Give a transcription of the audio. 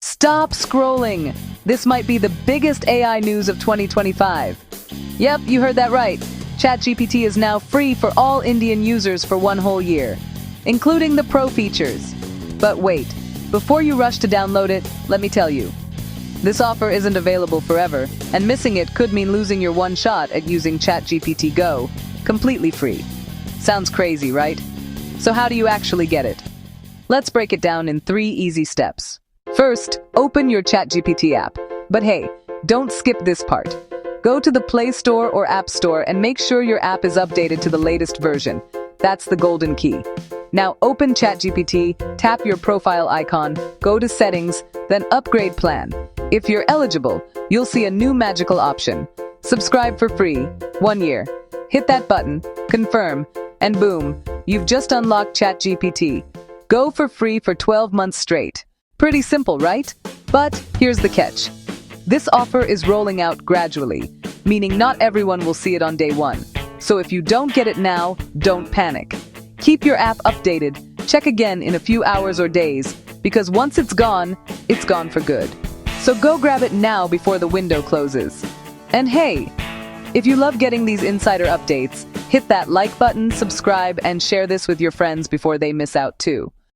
Stop scrolling! This might be the biggest AI news of 2025. Yep, you heard that right. ChatGPT is now free for all Indian users for 1 whole year, including the Pro features. But wait, before you rush to download it, let me tell you. This offer isn't available forever, and missing it could mean losing your one shot at using ChatGPT Go, completely free. Sounds crazy, right? So how do you actually get it? Let's break it down in 3 easy steps. First, open your ChatGPT app. But hey, don't skip this part. Go to the Play Store or App Store and make sure your app is updated to the latest version. That's the golden key. Now open ChatGPT, tap your profile icon, go to Settings, then Upgrade Plan. If you're eligible, you'll see a new magical option. Subscribe for free, 1 year. Hit that button, confirm, and boom, you've just unlocked ChatGPT. Go for free for 12 months straight. Pretty simple, right? But here's the catch. This offer is rolling out gradually, meaning not everyone will see it on day 1. So if you don't get it now, don't panic. Keep your app updated, check again in a few hours or days, because once it's gone for good. So go grab it now before the window closes. And hey, if you love getting these insider updates, hit that like button, subscribe, and share this with your friends before they miss out too.